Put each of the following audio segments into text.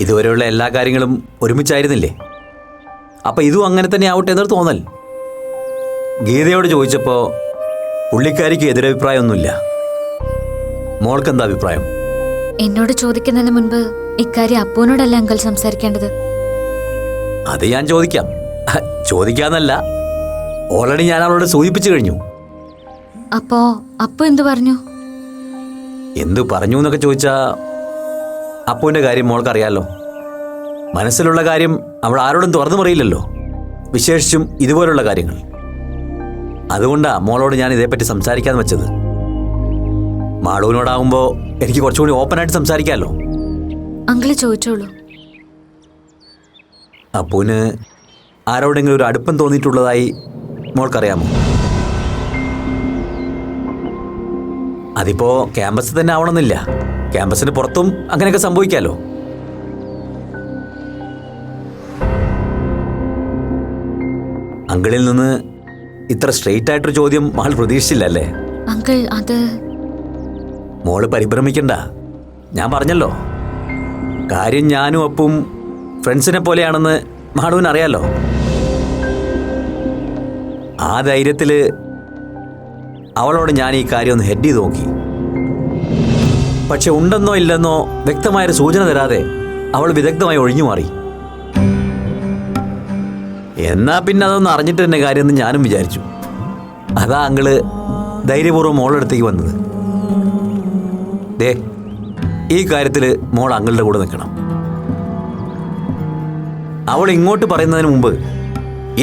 ഇതുവരെയുള്ള എല്ലാ കാര്യങ്ങളും ഒരുമിച്ചായിരുന്നില്ലേ? അപ്പം ഇതും അങ്ങനെ തന്നെ ആവട്ടെ എന്നൊരു തോന്നൽ. ഗീതയോട് ചോദിച്ചപ്പോൾ പുള്ളിക്കാരിക്ക് എതിരഭിപ്രായമൊന്നുമില്ല. മോൾക്ക് എന്താ അഭിപ്രായം? എന്നോട് ചോദിക്കുന്നതിന് മുൻപ് ഇക്കാര്യം അപ്പുവിനോടല്ല അങ്കിൾ സംസാരിക്കേണ്ടത്. അത് ഞാൻ ചോദിക്കാം. ചോദിക്കാന്നല്ല, ഓൾറെഡി ഞാൻ അവളോട് സൂചിപ്പിച്ചു കഴിഞ്ഞു. അപ്പോ അപ്പു എന്തു പറഞ്ഞു? എന്തു പറഞ്ഞു എന്നൊക്കെ ചോദിച്ചാ അപ്പുവിൻ്റെ കാര്യം മോൾക്കറിയാലോ. മനസ്സിലുള്ള കാര്യം അവൾ ആരോടും തുറന്നു പറയില്ലല്ലോ, വിശേഷിച്ചും ഇതുപോലുള്ള കാര്യങ്ങൾ. അതുകൊണ്ടാ മോളോട് ഞാൻ ഇതേപ്പറ്റി സംസാരിക്കാന്ന് വെച്ചത്. മാളുവിനോടാവുമ്പോൾ എനിക്ക് കുറച്ചുകൂടി ഓപ്പണായിട്ട് സംസാരിക്കാമല്ലോ. അങ്കിള് ചോദിച്ചോളൂ. അപ്പുവിന് ആരോടെങ്കിലും ഒരു അടുപ്പം തോന്നിയിട്ടുള്ളതായി മോൾക്കറിയാമോ? അതിപ്പോ ക്യാമ്പസിൽ തന്നെ ആവണമെന്നില്ല, ക്യാമ്പസിന് പുറത്തും അങ്ങനെയൊക്കെ സംഭവിക്കാലോ. അങ്കിളിൽ നിന്ന് ഇത്ര സ്ട്രെയിറ്റ് ആയിട്ടൊരു ചോദ്യം മകൾ പ്രതീക്ഷിച്ചില്ല അല്ലേ? അങ്കിൾ അത് മോള് പരിഭ്രമിക്കണ്ട. ഞാൻ പറഞ്ഞല്ലോ, കാര്യം ഞാനും അപ്പും ഫ്രണ്ട്സിനെ പോലെയാണെന്ന് മാളുവിന് അറിയാലോ. ആ ധൈര്യത്തിൽ അവളോട് ഞാൻ ഈ കാര്യം ഒന്ന് ഹെഡ് ചെയ്ത് നോക്കി. പക്ഷെ ഉണ്ടെന്നോ ഇല്ലെന്നോ വ്യക്തമായൊരു സൂചന തരാതെ അവൾ വിദഗ്ധമായി ഒഴിഞ്ഞു മാറി. എന്നാ പിന്നെ അതൊന്നും അറിഞ്ഞിട്ട് തന്നെ കാര്യമെന്ന് ഞാനും വിചാരിച്ചു. അതാ അങ്കിള് ധൈര്യപൂർവ്വം മോളെടുത്തേക്ക് വന്നത്. ദേ, ഈ കാര്യത്തിൽ മോൾ അങ്കിളുടെ കൂടെ നിൽക്കണം. അവൾ ഇങ്ങോട്ട് പറയുന്നതിന് മുമ്പ്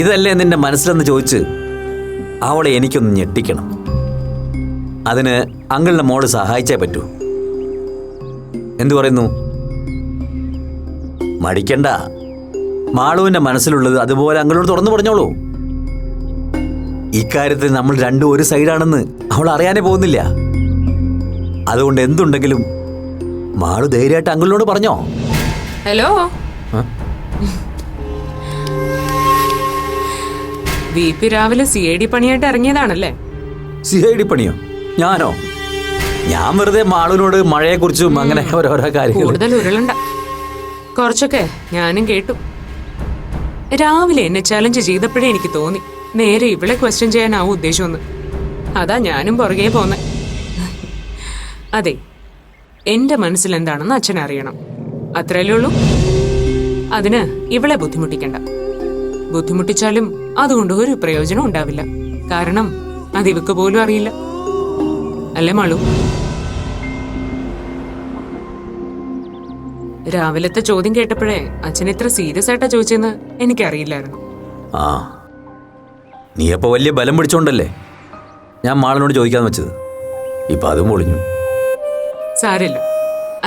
ഇതല്ലേ നിന്റെ മനസ്സിലെന്ന് ചോദിച്ച് അവളെ എനിക്കൊന്ന് ഞെട്ടിക്കണം. അതിന് അങ്കിളിനെ മോള് സഹായിച്ചേ പറ്റൂ. എന്തു പറയുന്നു? മടിക്കണ്ട. മാളുവിന്റെ മനസ്സിലുള്ളത് അതുപോലെ അങ്കിളോട് തുറന്നു പറഞ്ഞോളൂ. ഇക്കാര്യത്തിൽ നമ്മൾ രണ്ടും ഒരു സൈഡാണെന്ന് അവൾ അറിയാനേ പോകുന്നില്ല. അതുകൊണ്ട് എന്തുണ്ടെങ്കിലും മാളു ധൈര്യമായിട്ട് അങ്കിളിനോട് പറഞ്ഞോ. ഹലോ, VP രാവിലെ CID പണിയായിട്ട് ഇറങ്ങിയതാണല്ലേ? CID പണിയോ? ഞാനോ? ഞാൻ വെറുതെ മാളുവിനോട് മഴയെക്കുറിച്ചും അങ്ങനെ ഓരോരോ കാര്യങ്ങൾ. കൂടുതൽ ഉരുളണ്ട, കുറച്ചൊക്കെ ഞാനും കേട്ടു. രാവിലെ എന്നെ ചലഞ്ച് ചെയ്തപ്പോഴേ എനിക്ക് തോന്നി നേരെ ഇവളെ ക്വസ്റ്റ്യൻ ചെയ്യാനാവും ഉദ്ദേശമെന്ന്. അതാ ഞാനും പുറകെ പോന്നെ. അതെ, എന്റെ മനസ്സിൽ എന്താണെന്ന് അച്ഛൻ അറിയണം, അത്രയല്ലേ ഉള്ളൂ. അതിന് ഇവളെ ബുദ്ധിമുട്ടിക്കണ്ട. ബുദ്ധിമുട്ടിച്ചാലും അതുകൊണ്ട് ഒരു പ്രയോജനം ഉണ്ടാവില്ല. കാരണം അത് ഇവക്ക് പോലും അറിയില്ല, അല്ലേ മാളു? രാവിലത്തെ ചോദ്യം കേട്ടപ്പോഴേ അച്ഛൻ ഇത്ര സീരിയസ് ആയിട്ടാ ചോദിച്ചെന്ന് എനിക്കറിയില്ലായിരുന്നു. ആ, നീ അപ്പൊ വലിയ ബലം പിടിച്ചോണ്ടല്ലേ ഞാൻ മാളിനോട് ചോദിക്കാന്ന് വെച്ചത്. ഇപ്പൊ അതും ഒളിഞ്ഞു. സാരില്ല,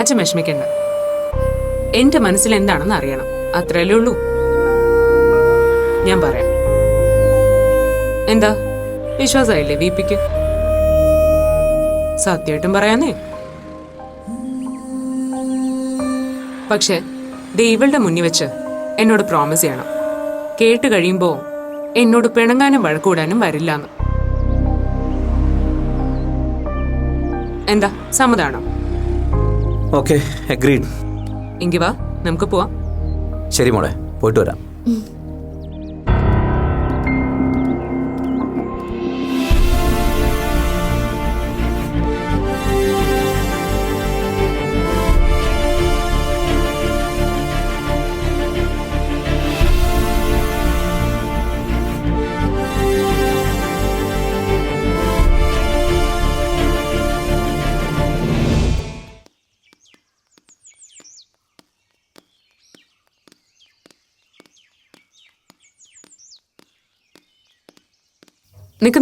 അച്ഛൻ വിഷമിക്കണ്ട. എന്റെ മനസ്സിൽ എന്താണെന്ന് അറിയണം, അത്രയല്ലേ ഉള്ളൂ. ഞാൻ പറയാം. എന്താ, വിശ്വാസമായില്ലേ VPക്ക്? സത്യമായിട്ടും പറയാന്നേ. പക്ഷെ ദൈവളുടെ മുന്നിൽ വെച്ച് എന്നോട് പ്രോമിസ് ചെയ്യണം, കേട്ട് കഴിയുമ്പോ എന്നോട് പിണങ്ങാനും വഴക്കൂടാനും വരില്ലാന്ന്. എന്താ, സമ്മതാണോ? Okay, agreed. എങ്കി വാ, നമുക്ക് പോവാം. ശരി മോളെ, പോയിട്ട് വരാം.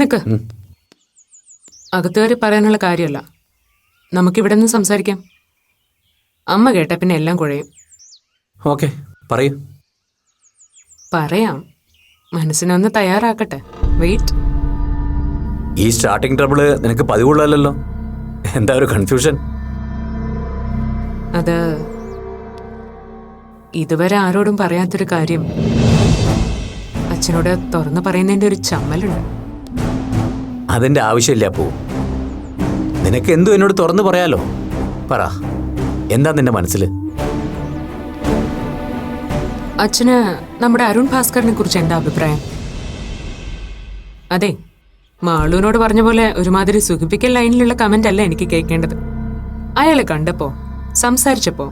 നിക്ക് അകത്തുകാരി പറയാനുള്ള കാര്യമല്ല, നമുക്കിവിടെ നിന്ന് സംസാരിക്കാം. അമ്മ കേട്ട പിന്നെ എല്ലാം കുഴയും. ഓക്കെ, പറയൂ. പറയാം, മനസ്സിനൊന്ന് തയ്യാറാക്കട്ടെ. വെയിറ്റ്. ഈ സ്റ്റാർട്ടിംഗ് ട്രബിള് നിനക്ക് പതിവുള്ളല്ലോ, എന്താ ഒരു കൺഫ്യൂഷൻ? അത് ഇതുവരെ ആരോടും പറയാത്തൊരു കാര്യം അച്ഛനോട് തുറന്നു പറയുന്നതിന്റെ ഒരു ചമ്മലുണ്ട്. അതിന്റെ ആവശ്യമില്ല അപ്പോ. നിനക്ക് എന്തും എന്നോട് തുറന്നു പറയാലോ. പറ, എന്താ നിന്റെ മനസ്സിൽ? അച്ഛന് നമ്മുടെ അരുൺ ഭാസ്കറിനെ കുറിച്ച് എന്താ അഭിപ്രായം? അതെ, മാളുവിനോട് പറഞ്ഞ പോലെ ഒരുമാതിരി സുഖിപ്പിക്കൽ ലൈനിലുള്ള കമന്റ് അല്ല എനിക്ക് കേൾക്കേണ്ടത്. അയാളെ കണ്ടപ്പോ സംസാരിച്ചപ്പോ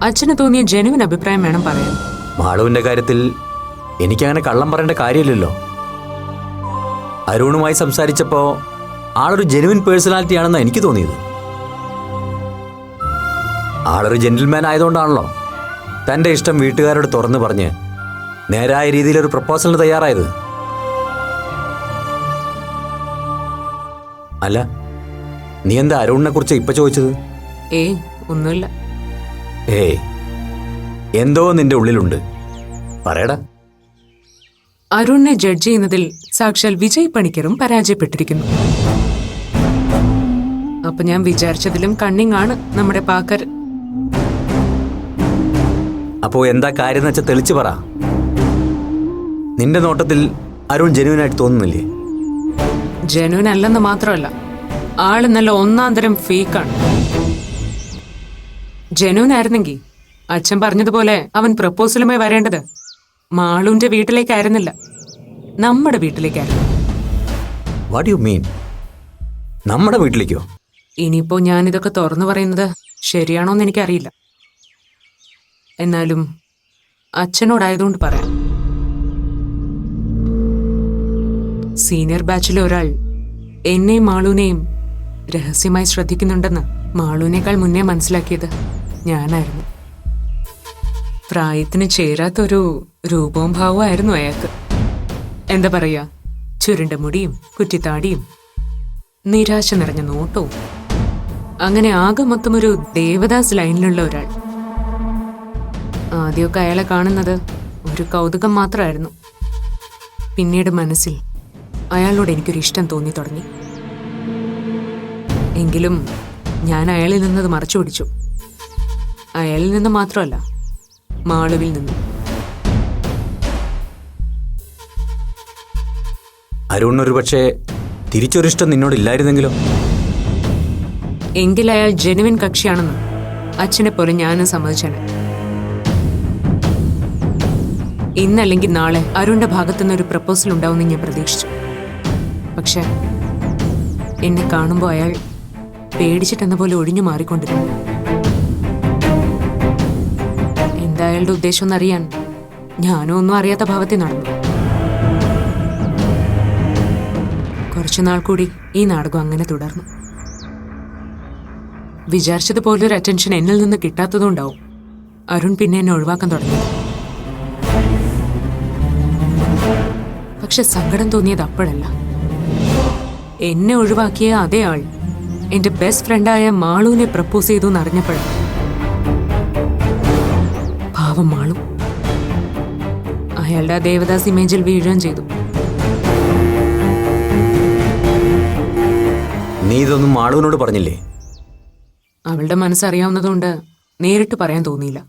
അച്ഛന് തോന്നിയ ജെനുവിൻ അഭിപ്രായം വേണം പറയാൻ. മാളുവിന്റെ കാര്യത്തിൽ എനിക്കങ്ങനെ കള്ളം പറയേണ്ട കാര്യമില്ലല്ലോ. അരുണുമായി സംസാരിച്ചപ്പോ ആളൊരു ജെനുവിൻ പേഴ്സണാലിറ്റി ആണെന്നാണ് എനിക്ക് തോന്നിയത്. ആളൊരു ജെന്റിൽമാൻ ആയതുകൊണ്ടാണല്ലോ തൻ്റെ ഇഷ്ടം വീട്ടുകാരോട് തുറന്നു പറഞ്ഞ് നേരായ രീതിയിലൊരു പ്രപ്പോസലിന് തയ്യാറായത്. അല്ല, നീ എന്താ അരുണിനെ കുറിച്ച് ഇപ്പൊ ചോദിച്ചത്? ഏയ് ഒന്നുമില്ല. ഏയ് എന്തോ നിന്റെ ഉള്ളിലുണ്ട്, പറയടാ. അരുണിനെ ജഡ്ജ് ചെയ്യുന്നതിൽ സാക്ഷാൽ വിജയ് പണിക്കറും പരാജയപ്പെട്ടിരിക്കുന്നു. അപ്പൊ ഞാൻ വിചാരിച്ചതിലും കണ്ണിങ് ആണ് നമ്മുടെ പാക്കർ. അപ്പോ എന്താ കാര്യം വെച്ചാൽ തെളിച്ചു പറ. നിന്റെ നോട്ടത്തിൽ അരുൺ ജെനുവിനായിട്ട് തോന്നുന്നില്ലേ? ജനുവിൻ അല്ലെന്ന് മാത്രമല്ല, ആള് നല്ല ഒന്നാം തരം ഫേക്കാണ്. ജനുവിനായിരുന്നെങ്കിൽ അച്ഛൻ പറഞ്ഞതുപോലെ അവൻ പ്രപ്പോസലുമായി വരേണ്ടത് മാളുവിന്റെ വീട്ടിലേക്കായിരുന്നില്ല, നമ്മുടെ വീട്ടിലേക്കായിരുന്നു. What you mean? നമ്മുടെ വീട്ടിലേക്കോ? ഇനിയിപ്പോ ഞാനിതൊക്കെ തുറന്നു പറയുന്നത് ശരിയാണോന്ന് എനിക്കറിയില്ല. എന്നാലും അച്ഛനോടായതുകൊണ്ട് പറയാം. സീനിയർ ബാച്ചിലെ ഒരാൾ എന്നെയും മാളുവിനെയും രഹസ്യമായി ശ്രദ്ധിക്കുന്നുണ്ടെന്ന് മാളുവിനേക്കാൾ മുന്നേ മനസ്സിലാക്കിയത് ഞാനായിരുന്നു. പ്രായത്തിന് ചേരാത്തൊരു രൂപവും ഭാവമായിരുന്നു അയാൾക്ക്. എന്താ പറയാ, ചുരുണ്ട മുടിയും കുറ്റിത്താടിയും നിരാശ നിറഞ്ഞ നോട്ടവും, അങ്ങനെ ആകെ മൊത്തം ഒരു ദേവദാസ് ലൈനിലുള്ള ഒരാൾ. ആദ്യമൊക്കെ അയാളെ കാണുന്നത് ഒരു കൗതുകം മാത്രമായിരുന്നു. പിന്നീട് മനസ്സിൽ അയാളോട് എനിക്കൊരു ഇഷ്ടം തോന്നി തുടങ്ങി. എങ്കിലും ഞാൻ അയാളിൽ നിന്നത് മറച്ചു പിടിച്ചു. അയാളിൽ നിന്ന് മാത്രമല്ല, മാളുവിൽ നിന്നും. അരുണിനൊരു പക്ഷേ തിരിച്ചൊരിഷ്ടം നിന്നോടില്ലായിരുന്നെങ്കിലോ? എങ്കിൽ അയാൾ ജെനുവിൻ കക്ഷിയാണെന്ന് അച്ഛനെ പോലെ ഞാനും സമ്മതിച്ചാണ്. ഇന്നല്ലെങ്കിൽ നാളെ അരുണിന്റെ ഭാഗത്തുനിന്ന് ഒരു പ്രപ്പോസൽ ഉണ്ടാവുമെന്ന് ഞാൻ പ്രതീക്ഷിച്ചു. പക്ഷെ എന്നെ കാണുമ്പോൾ അയാൾ പേടിച്ചിട്ടെന്ന പോലെ ഒഴിഞ്ഞു മാറിക്കൊണ്ടിരുന്നു. എന്താ അയാളുടെ ഉദ്ദേശം എന്നറിയാൻ ഞാനും ഒന്നും അറിയാത്ത ഭാവത്തിൽ നടന്നു. കുറച്ചുനാൾ കൂടി ഈ നാടകം അങ്ങനെ തുടർന്നു. വിചാരിച്ചതുപോലെ ഒരു അറ്റൻഷൻ എന്നിൽ നിന്ന് കിട്ടാത്തതുകൊണ്ടാവും അരുൺ പിന്നെ എന്നെ ഒഴിവാക്കാൻ തുടങ്ങി. പക്ഷെ സങ്കടം തോന്നിയത് അപ്പോഴല്ല. എന്നെ ഒഴിവാക്കിയ അതേ ആൾ എന്റെ ബെസ്റ്റ് ഫ്രണ്ടായ മാളുവിനെ പ്രപ്പോസ് ചെയ്തു എന്നറിഞ്ഞപ്പോഴാണ്. പാവം മാളു അയാളുടെ ആ ദേവദാസ് ഇമേജിൽ വീഴുകയും ചെയ്തു. നീ ഇതൊന്നും മാളുവിനോട് പറഞ്ഞില്ലേ? അവളുടെ മനസ്സറിയാവുന്നതുകൊണ്ട് നേരിട്ട് പറയാൻ തോന്നിയില്ല.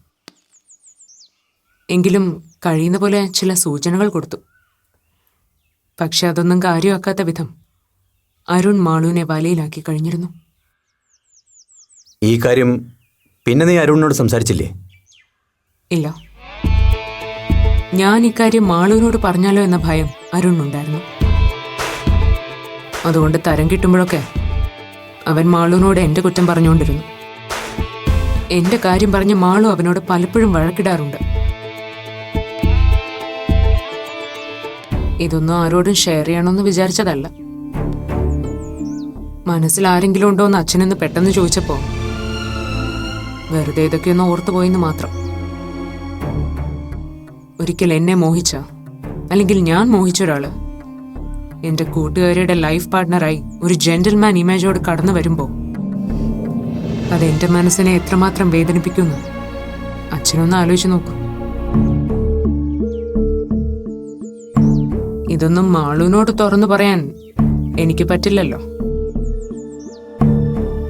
എങ്കിലും കഴിയുന്ന പോലെ ചില സൂചനകൾ കൊടുത്തു. പക്ഷെ അതൊന്നും കാര്യമാക്കാത്ത വിധം അരുൺ മാളുവിനെ വലയിലാക്കി കഴിഞ്ഞിരുന്നു. ഈ കാര്യം പിന്നെ നീ അരുണിനോട് സംസാരിച്ചില്ലേ? ഇല്ല. ഞാൻ ഇക്കാര്യം മാളുവിനോട് പറഞ്ഞാലോ എന്ന ഭയം അരുണിനുണ്ടായിരുന്നു. അതുകൊണ്ട് തരം കിട്ടുമ്പോഴൊക്കെ അവൻ മാളുവിനോട് എന്റെ കുറ്റം പറഞ്ഞുകൊണ്ടിരുന്നു. എന്റെ കാര്യം പറഞ്ഞ് മാളു അവനോട് പലപ്പോഴും വഴക്കിടാറുണ്ട്. ഇതൊന്നും ആരോടും ഷെയർ ചെയ്യണമെന്ന് വിചാരിച്ചതല്ല. മനസ്സിൽ ആരെങ്കിലും ഉണ്ടോ എന്ന് അച്ഛനെന്ന് പെട്ടെന്ന് ചോദിച്ചപ്പോ വെറുതെ ഇതൊക്കെയൊന്ന് ഓർത്തുപോയെന്ന് മാത്രം. ഒരിക്കൽ എന്നെ മോഹിച്ച, അല്ലെങ്കിൽ ഞാൻ മോഹിച്ച ഒരാള് എന്റെ കൂട്ടുകാരിയുടെ ലൈഫ് പാർട്ട്ണറായി ഒരു ജെന്റിൽമാൻ ഇമേജോട് കടന്നു വരുമ്പോ അതെന്റെ മനസ്സിനെ എത്രമാത്രം വേദനിപ്പിക്കുന്നു അച്ഛനൊന്ന് ആലോചിച്ച് നോക്കൂ. ഇതൊന്നും മാളുവിനോട് തുറന്നു പറയാൻ എനിക്ക് പറ്റില്ലല്ലോ.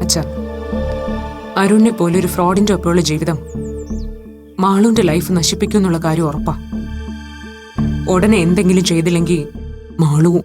അച്ഛാ, അരുണിനെ പോലെ ഒരു ഫ്രോഡിന്റെ ഒപ്പമുള്ള ജീവിതം മാളുവിന്റെ ലൈഫ് നശിപ്പിക്കും എന്നുള്ള കാര്യം ഉറപ്പാ. ഉടനെ എന്തെങ്കിലും ചെയ്തില്ലെങ്കിൽ മാളുവും